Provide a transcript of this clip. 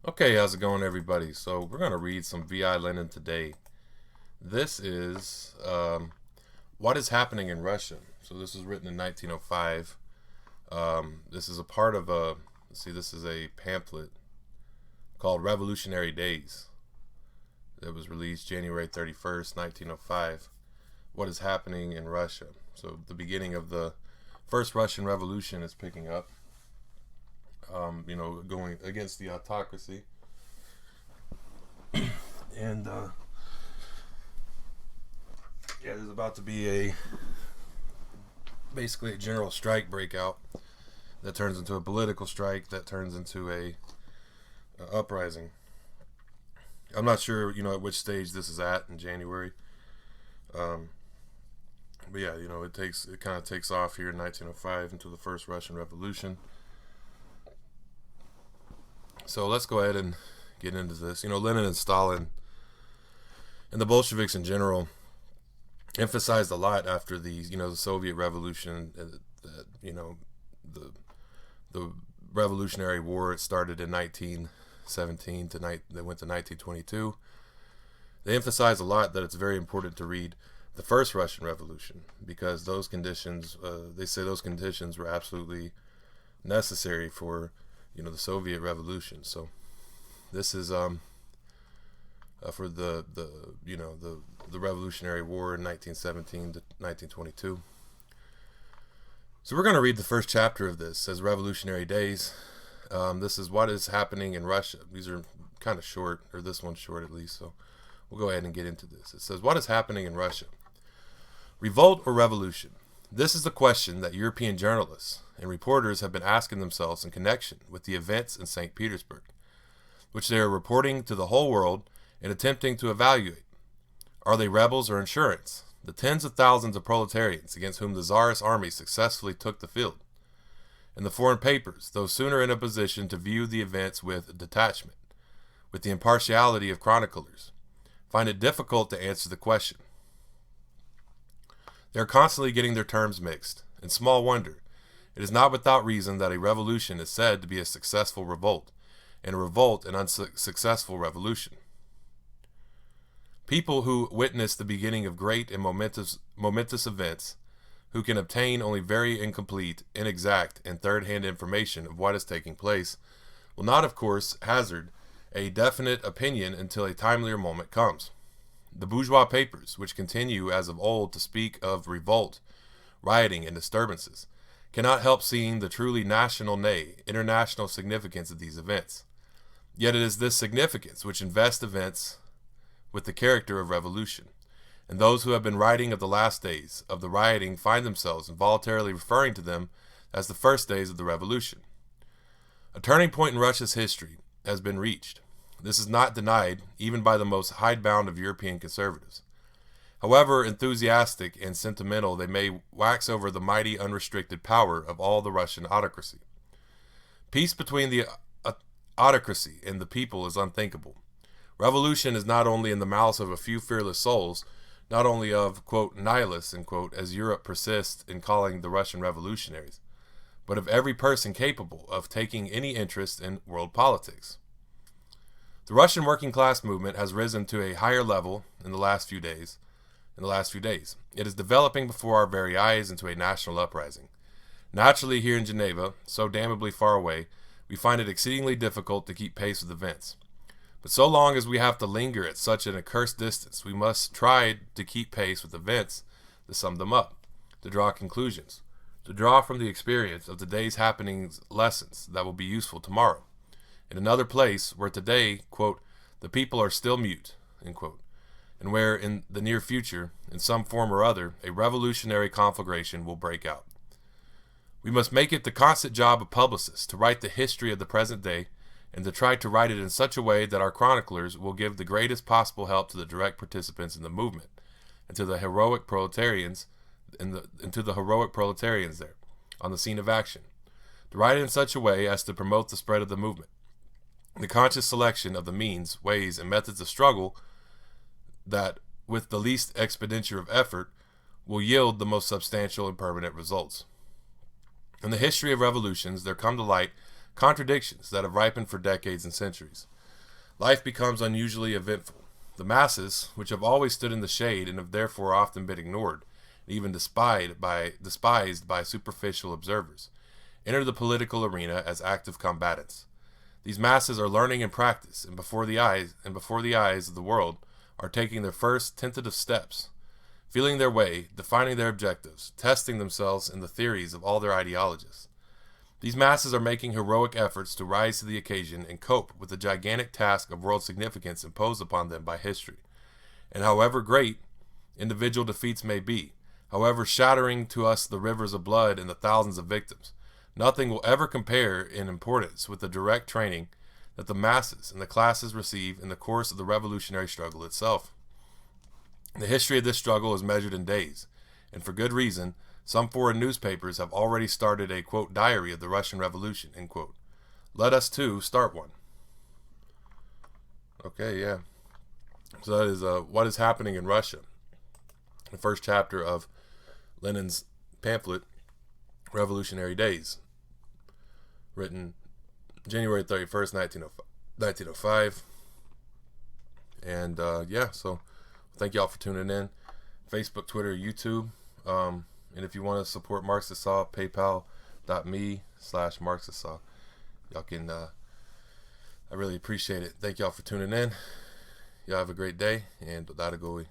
Okay, how's it going, everybody? So we're going to read some V.I. Lenin today. This is What is Happening in Russia. So this was written in 1905. This is a part of this is a pamphlet called Revolutionary Days that was released January 31st, 1905. What is happening in Russia? So the beginning of the first Russian Revolution is picking up, going against the autocracy. And there's about to be basically a general strike breakout that turns into a political strike that turns into a uprising. I'm not sure, at which stage this is at in January. But yeah, it kind of takes off here in 1905 into the first Russian Revolution. So let's go ahead and get into this. Lenin and Stalin and the Bolsheviks in general emphasized a lot after the Soviet Revolution. The Revolutionary War. It started in 1917 they went to 1922. They emphasize a lot that it's very important to read the first Russian Revolution because those conditions, they say those conditions were absolutely necessary for the Soviet Revolution. So this is for the Revolutionary War in 1917 to 1922. So we're going to read the first chapter of this as Revolutionary Days. This is what is happening in Russia. These are kind of short, or this one's short at least, so we'll go ahead and get into this. It says, what is happening in Russia? Revolt or revolution? This is the question that European journalists and reporters have been asking themselves in connection with the events in St. Petersburg, which they are reporting to the whole world and attempting to evaluate. Are they rebels or insurance? The tens of thousands of proletarians against whom the Tsarist army successfully took the field. And the foreign papers, though sooner in a position to view the events with detachment, with the impartiality of chroniclers, find it difficult to answer the question. They are constantly getting their terms mixed, and small wonder. It is not without reason that a revolution is said to be a successful revolt, and a revolt an unsuccessful revolution. People who witness the beginning of great and momentous events, who can obtain only very incomplete, inexact, and third-hand information of what is taking place, will not, of course, hazard a definite opinion until a timelier moment comes. The bourgeois papers, which continue as of old to speak of revolt, rioting, and disturbances, cannot help seeing the truly national, nay, international significance of these events. Yet it is this significance which invests events with the character of revolution, and those who have been writing of the last days of the rioting find themselves involuntarily referring to them as the first days of the revolution. A turning point in Russia's history has been reached. This is not denied even by the most hidebound of European conservatives. However enthusiastic and sentimental they may wax over the mighty unrestricted power of all the Russian autocracy. Peace between the autocracy and the people is unthinkable. Revolution is not only in the mouths of a few fearless souls, not only of, quote, nihilists, end quote, as Europe persists in calling the Russian revolutionaries, but of every person capable of taking any interest in world politics. The Russian working class movement has risen to a higher level in the last few days. It is developing before our very eyes into a national uprising. Naturally, here in Geneva, so damnably far away, we find it exceedingly difficult to keep pace with events. But so long as we have to linger at such an accursed distance, we must try to keep pace with events, to sum them up, to draw conclusions, to draw from the experience of today's happenings lessons that will be useful tomorrow. In another place where today, quote, the people are still mute, end quote, and where in the near future, in some form or other, a revolutionary conflagration will break out. We must make it the constant job of publicists to write the history of the present day and to try to write it in such a way that our chroniclers will give the greatest possible help to the direct participants in the movement and to the heroic proletarians there on the scene of action. To write it in such a way as to promote the spread of the movement. The conscious selection of the means, ways, and methods of struggle that, with the least expenditure of effort, will yield the most substantial and permanent results. In the history of revolutions, there come to light contradictions that have ripened for decades and centuries. Life becomes unusually eventful. The masses, which have always stood in the shade and have therefore often been ignored, and even despised by superficial observers, enter the political arena as active combatants. These masses are learning in practice, and before the eyes of the world, are taking their first tentative steps, feeling their way, defining their objectives, testing themselves in the theories of all their ideologists. These masses are making heroic efforts to rise to the occasion and cope with the gigantic task of world significance imposed upon them by history. And however great individual defeats may be, however shattering to us the rivers of blood and the thousands of victims, nothing will ever compare in importance with the direct training that the masses and the classes receive in the course of the revolutionary struggle itself. The history of this struggle is measured in days, and for good reason. Some foreign newspapers have already started a, quote, diary of the Russian Revolution, end quote. Let us, too, start one. Okay, yeah. So that is what is happening in Russia. The first chapter of Lenin's pamphlet, Revolutionary Days, written January 31st, 1905. And, so thank y'all for tuning in. Facebook, Twitter, YouTube. And if you want to support Marxist-Saw, paypal.me/Marxist-Saw. Y'all can, I really appreciate it. Thank y'all for tuning in. Y'all have a great day, and that'll go.